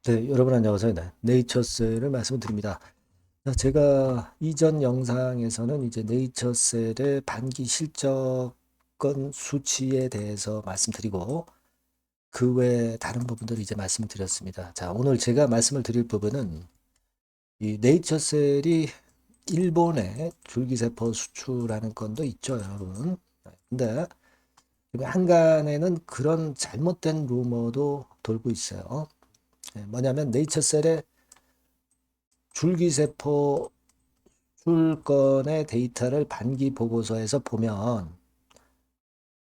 네, 여러분 안녕하세요. 네, 네이처셀을 말씀을 드립니다. 자, 제가 이전 영상에서는 이제 네이처셀의 반기 실적권 수치에 대해서 말씀드리고 그 외에 다른 부분들을 이제 말씀을 드렸습니다. 자, 오늘 제가 말씀을 드릴 부분은 이 네이처셀이 일본에 줄기세포 수출하는 건도 있죠, 여러분. 근데 한간에는 그런 잘못된 루머도 돌고 있어요. 뭐냐면 네이처셀의 줄기세포 수출권의 데이터를 반기 보고서에서 보면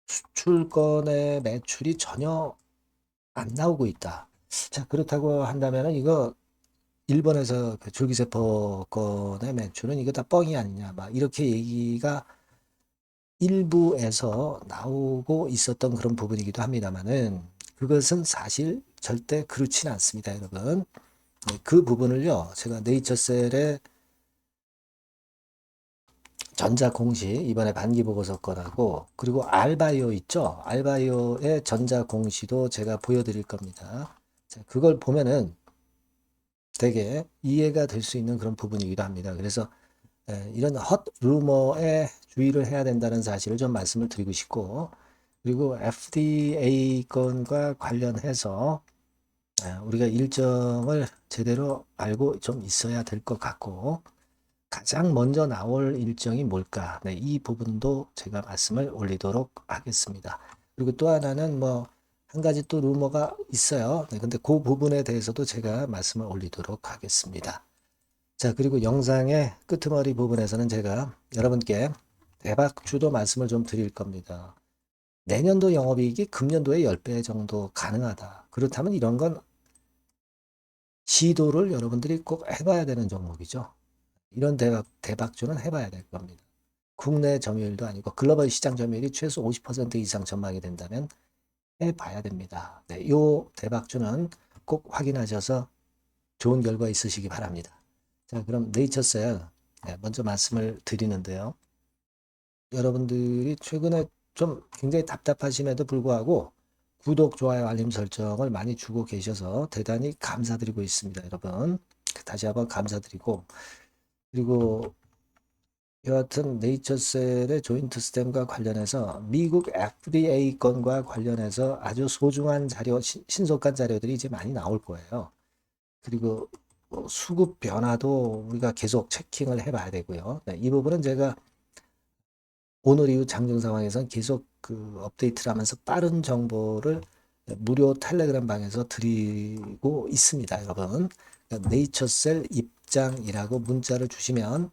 수출권의 매출이 전혀 안 나오고 있다. 자, 그렇다고 한다면 이거 일본에서 그 줄기세포권의 매출은 이거 다 뻥이 아니냐. 막 이렇게 얘기가 일부에서 나오고 있었던 그런 부분이기도 합니다만은 그것은 사실 절대 그렇지는 않습니다, 여러분. 네, 그 부분을요, 제가 네이처셀의 전자공시 이번에 반기보고서 거라고 그리고 알바이오 있죠. 알바이오의 전자공시도 제가 보여드릴 겁니다. 자, 그걸 보면은 되게 이해가 될 수 있는 그런 부분이기도 합니다. 그래서 이런 헛 루머에 주의를 해야 된다는 사실을 좀 말씀을 드리고 싶고 그리고 FDA 건과 관련해서 우리가 일정을 제대로 알고 좀 있어야 될 것 같고 가장 먼저 나올 일정이 뭘까? 네, 이 부분도 제가 말씀을 올리도록 하겠습니다. 그리고 또 하나는 뭐, 한 가지 또 루머가 있어요. 네, 근데 그 부분에 대해서도 제가 말씀을 올리도록 하겠습니다. 자, 그리고 영상의 끄트머리 부분에서는 제가 여러분께 대박주도 말씀을 좀 드릴 겁니다. 내년도 영업이익이 금년도의 10배 정도 가능하다. 그렇다면 이런 건 시도를 여러분들이 꼭 해봐야 되는 종목이죠. 이런 대박주는 해봐야 될 겁니다. 국내 점유율도 아니고 글로벌 시장 점유율이 최소 50% 이상 전망이 된다면 해봐야 됩니다. 네, 요 대박주는 꼭 확인하셔서 좋은 결과 있으시기 바랍니다. 자, 그럼 네이처셀 먼저 말씀을 드리는데요. 여러분들이 최근에 좀 굉장히 답답하심에도 불구하고 구독, 좋아요, 알림 설정을 많이 주고 계셔서 대단히 감사드리고 있습니다, 여러분. 다시 한번 감사드리고 그리고 여하튼 네이처셀의 조인트 스템과 관련해서 미국 FDA 건과 관련해서 아주 소중한 자료, 신속한 자료들이 이제 많이 나올 거예요. 그리고 수급 변화도 우리가 계속 체킹을 해봐야 되고요. 네, 이 부분은 제가 오늘 이후 장중 상황에서는 계속 그 업데이트를 하면서 빠른 정보를 무료 텔레그램 방에서 드리고 있습니다, 여러분. 그러니까 네이처셀 입장이라고 문자를 주시면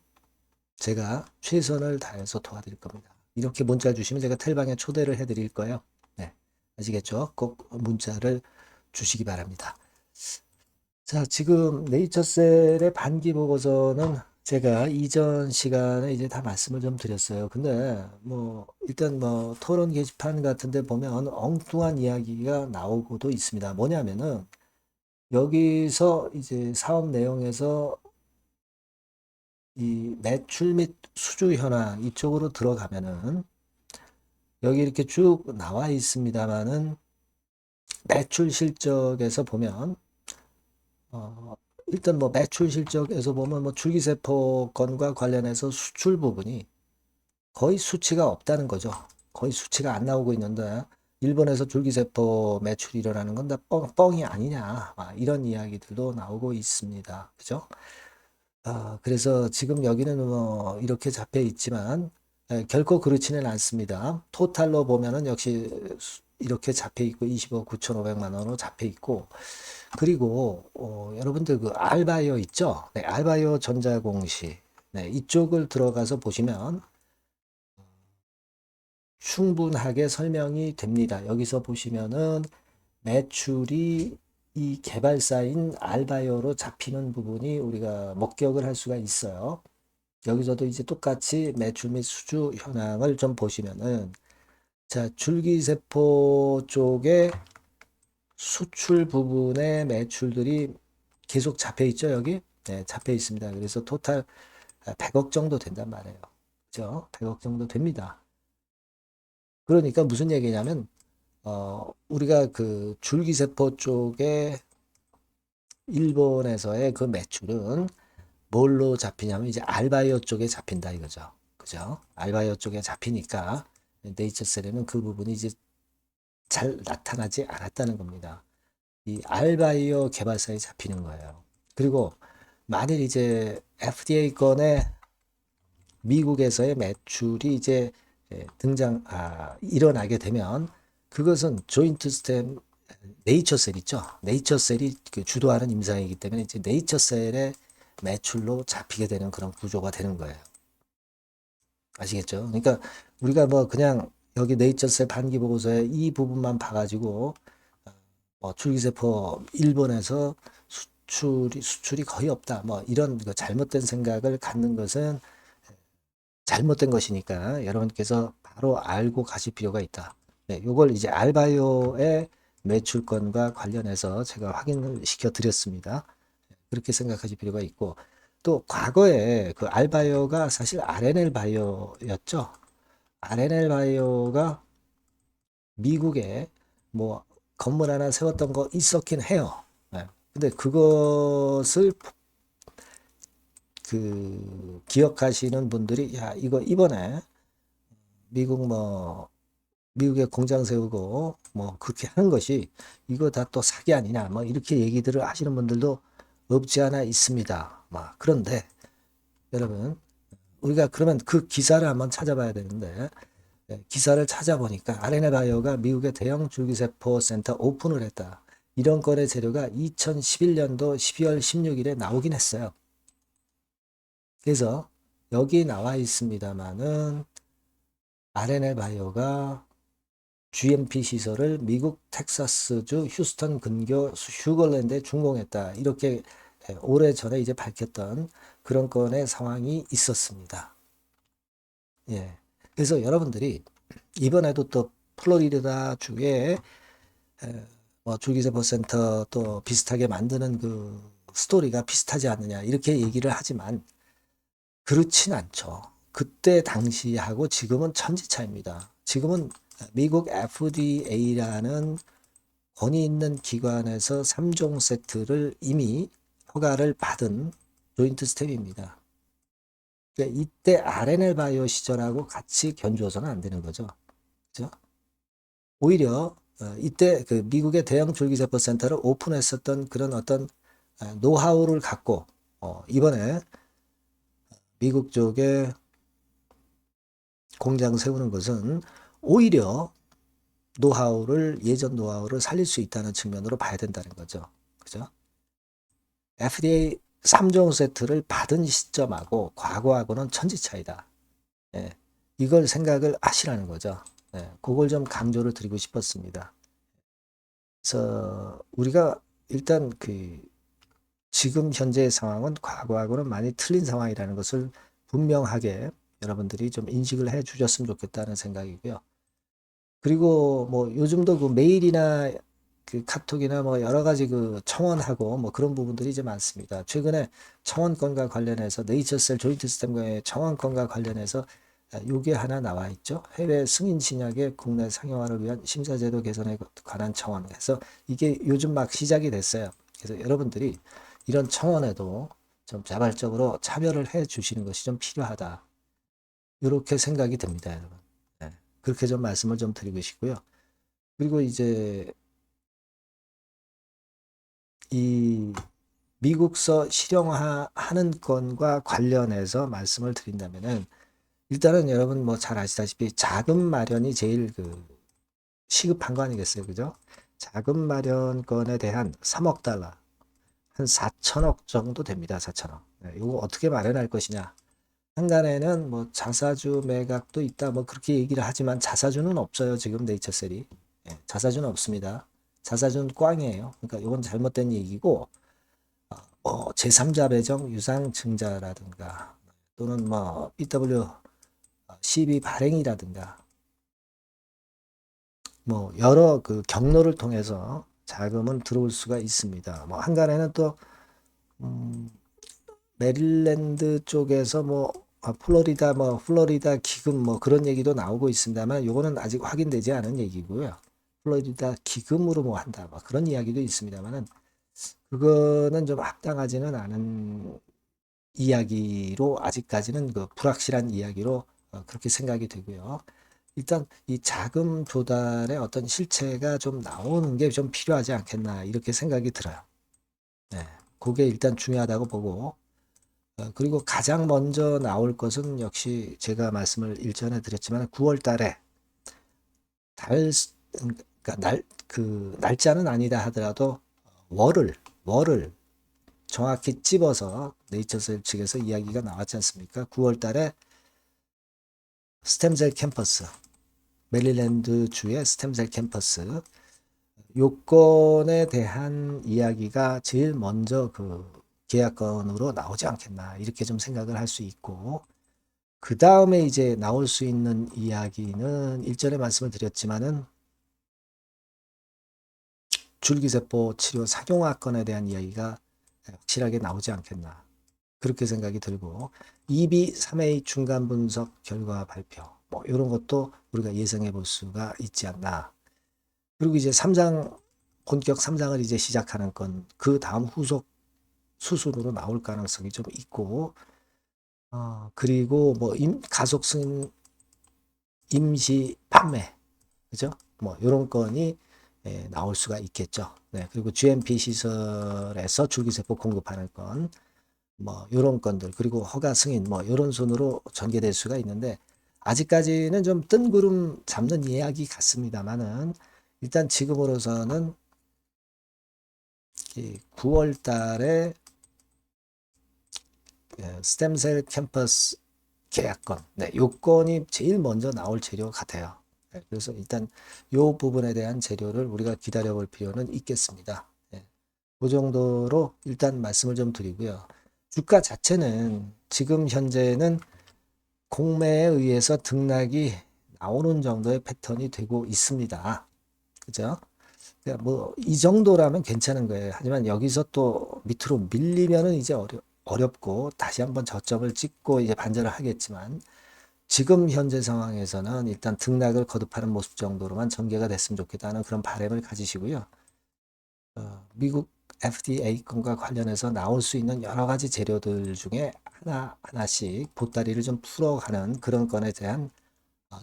제가 최선을 다해서 도와드릴 겁니다. 이렇게 문자 주시면 제가 텔방에 초대를 해드릴 거예요. 네, 아시겠죠? 꼭 문자를 주시기 바랍니다. 자, 지금 네이처셀의 반기 보고서는 제가 이전 시간에 이제 다 말씀을 좀 드렸어요. 근데 뭐 일단 뭐 토론 게시판 같은 데 보면 엉뚱한 이야기가 나오고도 있습니다. 뭐냐면은 여기서 이제 사업 내용에서 이 매출 및 수주 현황 이쪽으로 들어가면은 여기 이렇게 쭉 나와 있습니다만은 매출 실적에서 보면 어 일단 뭐 매출 실적에서 보면 뭐 줄기세포 건과 관련해서 수출 부분이 거의 수치가 없다는 거죠. 거의 수치가 안 나오고 있는데 일본에서 줄기세포 매출이 일어나는 건 다 뻥이 아니냐 이런 이야기들도 나오고 있습니다. 그죠? 그래서 지금 여기는 뭐 이렇게 잡혀 있지만 결코 그렇지는 않습니다. 토탈로 보면은 역시 이렇게 잡혀 있고 20억 9,500만 원으로 잡혀 있고 그리고 여러분들 그 알바이오 있죠? 네, 알바이오 전자공시 네, 이쪽을 들어가서 보시면 충분하게 설명이 됩니다. 여기서 보시면은 매출이 이 개발사인 알바이오로 잡히는 부분이 우리가 목격을 할 수가 있어요. 여기서도 이제 똑같이 매출 및 수주 현황을 좀 보시면은 자, 줄기세포 쪽에 수출 부분의 매출들이 계속 잡혀 있죠, 여기? 네, 잡혀 있습니다. 그래서 토탈 100억 정도 된단 말이에요. 그죠? 100억 정도 됩니다. 그러니까 무슨 얘기냐면 우리가 그 줄기세포 쪽에 일본에서의 그 매출은 뭘로 잡히냐면 이제 알바이오 쪽에 잡힌다 이거죠. 그죠? 알바이오 쪽에 잡히니까 네이처셀에는 그 부분이 이제 잘 나타나지 않았다는 겁니다. 이 알바이오 개발사에 잡히는 거예요. 그리고 만일 이제 FDA 건에 미국에서의 매출이 이제 일어나게 되면 그것은 조인트 스템 네이처셀 있죠. 네이처셀이 그 주도하는 임상이기 때문에 이제 네이처셀의 매출로 잡히게 되는 그런 구조가 되는 거예요. 아시겠죠? 그러니까 우리가 뭐 그냥 여기 네이처셀 반기 보고서에 이 부분만 봐가지고 뭐 줄기세포 일본에서 수출이 거의 없다. 뭐 이런 그 잘못된 생각을 갖는 것은 잘못된 것이니까 여러분께서 바로 알고 가실 필요가 있다. 네, 요걸 이제 알바이오의 매출권과 관련해서 제가 확인을 시켜 드렸습니다. 그렇게 생각하실 필요가 있고 또 과거에 그 알바이오가 사실 RNL 바이오였죠. RNL 바이오가 미국에 뭐 건물 하나 세웠던 거 있었긴 해요. 네. 근데 그것을 그 기억하시는 분들이 야 이거 이번에 미국 뭐 미국에 공장 세우고 뭐 그렇게 하는 것이 이거 다 또 사기 아니냐 뭐 이렇게 얘기들을 하시는 분들도 없지 않아 있습니다. 막 그런데 여러분 우리가 그러면 그 기사를 한번 찾아봐야 되는데 기사를 찾아보니까 RNA바이오가 미국의 대형 줄기세포 센터 오픈을 했다. 이런 건의 재료가 2011년도 12월 16일에 나오긴 했어요. 그래서 여기 나와 있습니다만은 RNA바이오가 GMP 시설을 미국 텍사스주 휴스턴 근교 슈거랜드에 준공했다. 이렇게 오래전에 이제 밝혔던 그런 건의 상황이 있었습니다. 예. 그래서 여러분들이 이번에도 또 플로리다 주에 뭐 줄기세포 센터 또 비슷하게 만드는 그 스토리가 비슷하지 않느냐 이렇게 얘기를 하지만 그렇진 않죠. 그때 당시하고 지금은 천지차입니다. 지금은 미국 FDA라는 권위 있는 기관에서 3종 세트를 이미 허가를 받은 조인트 스텝입니다. 그러니까 이때 RNL 바이오 시절하고 같이 견주어서는 안 되는 거죠. 그죠? 오히려 이때 그 미국의 대형 줄기세포 센터를 오픈했었던 그런 어떤 노하우를 갖고 이번에 미국 쪽에 공장 세우는 것은 오히려 예전 노하우를 살릴 수 있다는 측면으로 봐야 된다는 거죠. 그죠? FDA 3종 세트를 받은 시점하고 과거하고는 천지차이다. 예, 이걸 생각을 하시라는 거죠. 예, 그걸 좀 강조를 드리고 싶었습니다. 그래서 우리가 일단 그 지금 현재의 상황은 과거하고는 많이 틀린 상황이라는 것을 분명하게 여러분들이 좀 인식을 해 주셨으면 좋겠다는 생각이고요. 그리고 뭐 요즘도 그 메일이나 그 카톡이나 뭐 여러 가지 그 청원하고 뭐 그런 부분들이 이제 많습니다. 최근에 청원권과 관련해서 네이처셀 조인트 시스템과의 청원권과 관련해서 요게 하나 나와 있죠. 해외 승인 신약의 국내 상용화를 위한 심사제도 개선에 관한 청원해서 이게 요즘 막 시작이 됐어요. 그래서 여러분들이 이런 청원에도 좀 자발적으로 참여를 해 주시는 것이 좀 필요하다. 이렇게 생각이 듭니다, 여러분. 네. 그렇게 좀 말씀을 좀 드리고 싶고요. 그리고 이제 이 미국서 실용화하는 건과 관련해서 말씀을 드린다면은 일단은 여러분 뭐 잘 아시다시피 자금 마련이 제일 그 시급한 거 아니겠어요, 그죠? 자금 마련건에 대한 3억 달러, 한 4천억 정도 됩니다, 4천억. 네, 이거 어떻게 마련할 것이냐? 한간에는 뭐 자사주 매각도 있다, 뭐 그렇게 얘기를 하지만 자사주는 없어요, 지금 네이처셀이. 예, 자사주는 없습니다. 자사주는 꽝이에요. 그러니까 이건 잘못된 얘기고, 제3자 배정 유상 증자라든가 또는 뭐 BW CB 발행이라든가 뭐 여러 그 경로를 통해서 자금은 들어올 수가 있습니다. 뭐 한간에는 또 음, 메릴랜드 쪽에서 뭐 플로리다 기금 뭐 그런 얘기도 나오고 있습니다만 요거는 아직 확인되지 않은 얘기고요. 플로리다 기금으로 뭐 한다 뭐 그런 이야기도 있습니다만은 그거는 좀 합당하지는 않은 이야기로 아직까지는 그 불확실한 이야기로 그렇게 생각이 되고요. 일단 이 자금 조달의 어떤 실체가 좀 나오는 게 좀 필요하지 않겠나 이렇게 생각이 들어요. 네, 그게 일단 중요하다고 보고 그리고 가장 먼저 나올 것은 역시 제가 말씀을 일전에 드렸지만 9월 달에 그러니까 그 날짜는 아니다 하더라도 월을 정확히 찝어서 네이처셀 측에서 이야기가 나왔지 않습니까? 9월 달에 스템셀 캠퍼스, 메릴랜드 주의 스템셀 캠퍼스 요건에 대한 이야기가 제일 먼저 그 계약건으로 나오지 않겠나 이렇게 좀 생각을 할 수 있고 그 다음에 이제 나올 수 있는 이야기는 일전에 말씀을 드렸지만은 줄기세포 치료 상용화건에 대한 이야기가 확실하게 나오지 않겠나 그렇게 생각이 들고 2B, 3A 중간 분석 결과 발표 뭐 이런 것도 우리가 예상해 볼 수가 있지 않나. 그리고 이제 3장 본격 3장을 이제 시작하는 건 그 다음 후속 수순으로 나올 가능성이 좀 있고 그리고 뭐 가속 승인 임시 판매 그죠? 뭐 이런 건이 나올 수가 있겠죠. 네, 그리고 GMP 시설에서 줄기세포 공급하는 건 뭐 이런 건들 그리고 허가 승인 뭐 이런 순으로 전개될 수가 있는데 아직까지는 좀 뜬구름 잡는 이야기 같습니다만은 일단 지금으로서는 9월 달에 스템셀 캠퍼스 계약건 네, 요건이 제일 먼저 나올 재료 같아요. 네, 그래서 일단 요 부분에 대한 재료를 우리가 기다려 볼 필요는 있겠습니다. 네, 그 정도로 일단 말씀을 좀 드리고요. 주가 자체는 지금 현재는 공매에 의해서 등락이 나오는 정도의 패턴이 되고 있습니다. 그죠? 그러니까 뭐 이 정도라면 괜찮은 거예요. 하지만 여기서 또 밑으로 밀리면은 이제 어렵고 다시 한번 저점을 찍고 이제 반전을 하겠지만 지금 현재 상황에서는 일단 등락을 거듭하는 모습 정도로만 전개가 됐으면 좋겠다는 그런 바람을 가지시고요. 미국 FDA 건과 관련해서 나올 수 있는 여러 가지 재료들 중에 하나씩 보따리를 좀 풀어가는 그런 건에 대한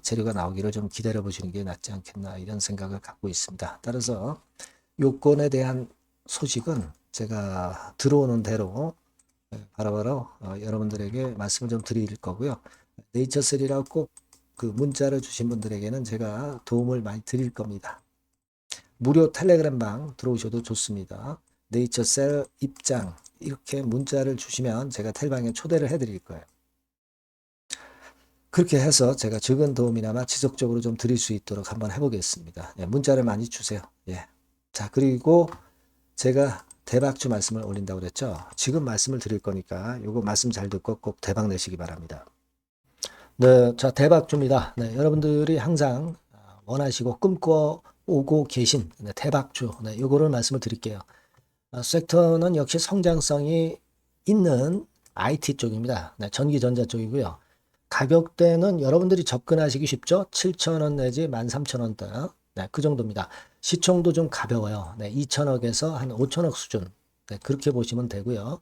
재료가 나오기를 좀 기다려 보시는 게 낫지 않겠나 이런 생각을 갖고 있습니다. 따라서 요건에 대한 소식은 제가 들어오는 대로 바로바로 여러분들에게 말씀을 좀 드릴 거고요. 네이처셀이라고 꼭 그 문자를 주신 분들에게는 제가 도움을 많이 드릴 겁니다. 무료 텔레그램방 들어오셔도 좋습니다. 네이처셀 입장 이렇게 문자를 주시면 제가 텔방에 초대를 해드릴 거예요. 그렇게 해서 제가 적은 도움이나마 지속적으로 좀 드릴 수 있도록 한번 해보겠습니다. 예, 문자를 많이 주세요. 예. 자, 그리고 제가 대박주 말씀을 올린다고 그랬죠. 지금 말씀을 드릴 거니까 요거 말씀 잘 듣고 꼭 대박 내시기 바랍니다. 네, 자, 대박주입니다. 네, 여러분들이 항상 원하시고 꿈꿔 오고 계신 대박주. 네, 요거를 말씀을 드릴게요. 섹터는 역시 성장성이 있는 IT 쪽입니다. 네, 전기전자 쪽이고요. 가격대는 여러분들이 접근하시기 쉽죠? 7,000원 내지 13,000원대. 네, 그 정도입니다. 시총도 좀 가벼워요. 네, 2천억에서 한 5천억 수준. 네, 그렇게 보시면 되고요.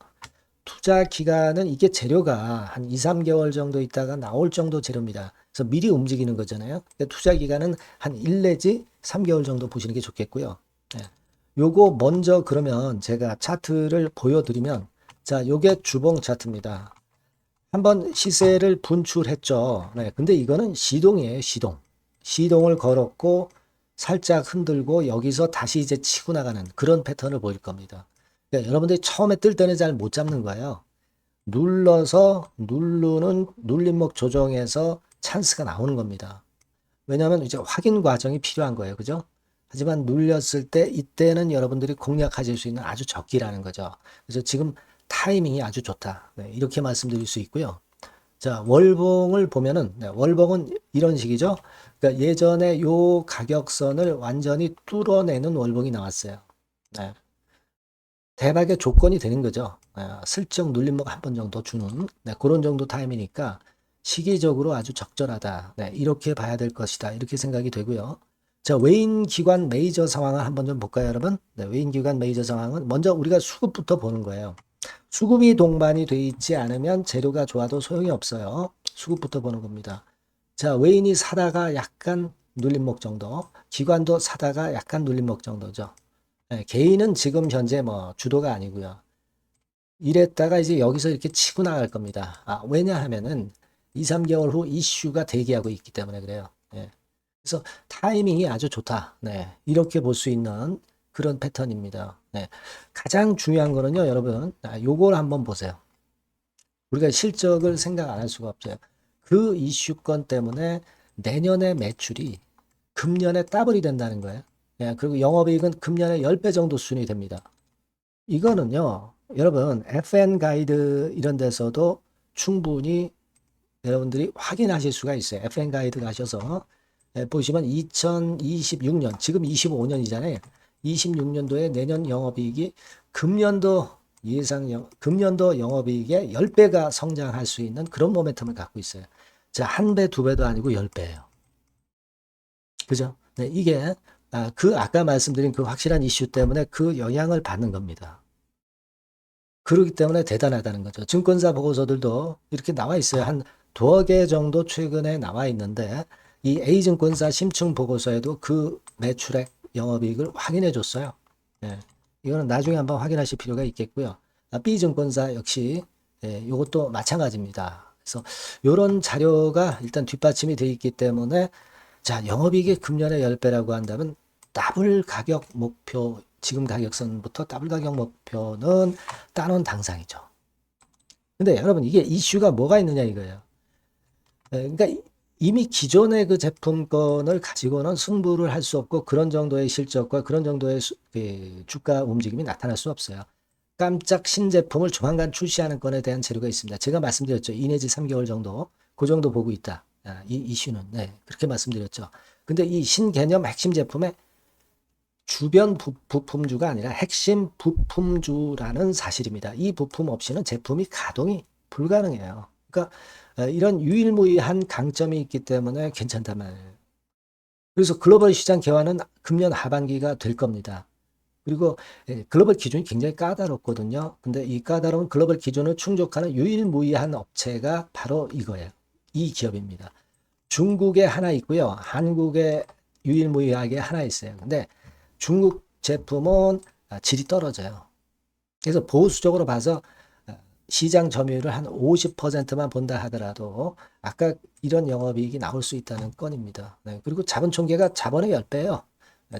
투자 기간은 이게 재료가 한 2, 3개월 정도 있다가 나올 정도 재료입니다. 그래서 미리 움직이는 거잖아요. 투자 기간은 한 1 내지 3개월 정도 보시는 게 좋겠고요. 네. 요거 먼저 그러면 제가 차트를 보여드리면 자, 요게 주봉 차트입니다. 한번 시세를 분출했죠. 네, 근데 이거는 시동이에요, 시동. 시동을 걸었고 살짝 흔들고 여기서 다시 이제 치고 나가는 그런 패턴을 보일 겁니다. 그러니까 여러분들이 처음에 뜰 때는 잘 못 잡는 거예요. 눌러서 누르는 눌림목 조정에서 찬스가 나오는 겁니다. 왜냐하면 이제 확인 과정이 필요한 거예요. 그죠? 하지만 눌렸을 때 이때는 여러분들이 공략하실 수 있는 아주 적기라는 거죠. 그래서 지금 타이밍이 아주 좋다. 네, 이렇게 말씀드릴 수 있고요. 자, 월봉을 보면은 네, 월봉은 이런 식이죠. 그러니까 예전에 요 가격선을 완전히 뚫어내는 월봉이 나왔어요. 네. 대박의 조건이 되는 거죠. 슬쩍 눌림목 한 번 정도 주는 네, 그런 정도 타임이니까 시기적으로 아주 적절하다. 네, 이렇게 봐야 될 것이다. 이렇게 생각이 되고요. 자, 외인 기관 메이저 상황을 한번 좀 볼까요, 여러분? 네, 외인 기관 메이저 상황은 먼저 우리가 수급부터 보는 거예요. 수급이 동반이 돼 있지 않으면 재료가 좋아도 소용이 없어요. 수급부터 보는 겁니다. 자, 외인이 사다가 약간 눌림목 정도, 기관도 사다가 약간 눌림목 정도죠. 네, 개인은 지금 현재 뭐 주도가 아니고요. 이랬다가 이제 여기서 이렇게 치고 나갈 겁니다. 왜냐하면은 2, 3개월 후 이슈가 대기하고 있기 때문에 그래요. 예. 그래서 타이밍이 아주 좋다. 네. 이렇게 볼 수 있는 그런 패턴입니다. 네. 가장 중요한 거는요, 여러분. 요걸 한번 보세요. 우리가 실적을 생각 안 할 수가 없어요. 그 이슈건 때문에 내년의 매출이 금년에 더블이 된다는 거예요. 예, 그리고 영업이익은 금년에 10배 정도 수준이 됩니다. 이거는요, 여러분, FN 가이드 이런 데서도 충분히 여러분들이 확인하실 수가 있어요. FN 가이드 가셔서 보시면 2026년, 지금 25년이잖아요. 26년도에 내년 영업이익이 금년도 금년도 영업이익의 10배가 성장할 수 있는 그런 모멘텀을 갖고 있어요. 자, 한 배, 두 배도 아니고 10배예요. 그죠? 네, 이게 아까 말씀드린 그 확실한 이슈 때문에 그 영향을 받는 겁니다. 그렇기 때문에 대단하다는 거죠. 증권사 보고서들도 이렇게 나와 있어요. 한 두어 개 정도 최근에 나와 있는데 이 A증권사 심층 보고서에도 그 매출액 영업이익을 확인해 줬어요. 예. 이거는 나중에 한번 확인하실 필요가 있겠고요. B증권사 역시 이것도 마찬가지입니다. 그래서 이런 자료가 일단 뒷받침이 되어 있기 때문에 자, 영업이익이 금년에 10배라고 한다면 더블 가격 목표, 지금 가격선부터 더블 가격 목표는 따놓은 당상이죠. 근데 여러분 이게 이슈가 뭐가 있느냐 이거예요. 그러니까 이미 기존의 그 제품권을 가지고는 승부를 할 수 없고 그런 정도의 실적과 그런 정도의 주가 움직임이 나타날 수 없어요. 깜짝 신제품을 조만간 출시하는 건에 대한 재료가 있습니다. 제가 말씀드렸죠. 2 내지 3개월 정도, 그 정도 보고 있다. 이 이슈는. 네, 그렇게 말씀드렸죠. 근데 이 신개념 핵심 제품의 주변 부품주가 아니라 핵심 부품주라는 사실입니다. 이 부품 없이는 제품이 가동이 불가능해요. 그러니까 이런 유일무이한 강점이 있기 때문에 괜찮단 말이에요. 그래서 글로벌 시장 개화는 금년 하반기가 될 겁니다. 그리고 글로벌 기준이 굉장히 까다롭거든요. 근데 이 까다로운 글로벌 기준을 충족하는 유일무이한 업체가 바로 이거예요. 이 기업입니다. 중국에 하나 있고요. 한국에 유일무이하게 하나 있어요. 근데 중국 제품은 질이 떨어져요. 그래서 보수적으로 봐서 시장 점유율을 한 50%만 본다 하더라도 아까 이런 영업이익이 나올 수 있다는 건입니다. 네, 그리고 자본 총계가 자본의 10배예요.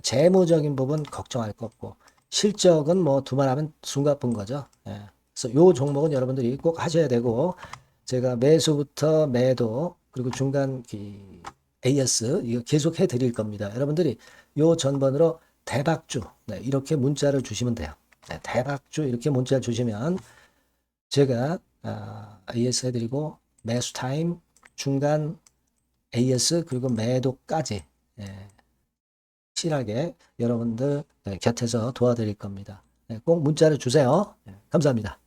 재무적인 부분 걱정할 거 없고 실적은 뭐 두말하면 숨가쁜 거죠. 예. 그래서 요 종목은 여러분들이 꼭 하셔야 되고 제가 매수부터 매도 그리고 중간 AS 이거 계속 해 드릴 겁니다. 여러분들이 요 전번으로 대박주 이렇게 문자를 주시면 돼요. 대박주 이렇게 문자 주시면 제가 AS 해드리고 매수 타임 중간 AS 그리고 매도까지 실하게 여러분들 곁에서 도와드릴 겁니다. 꼭 문자를 주세요. 감사합니다.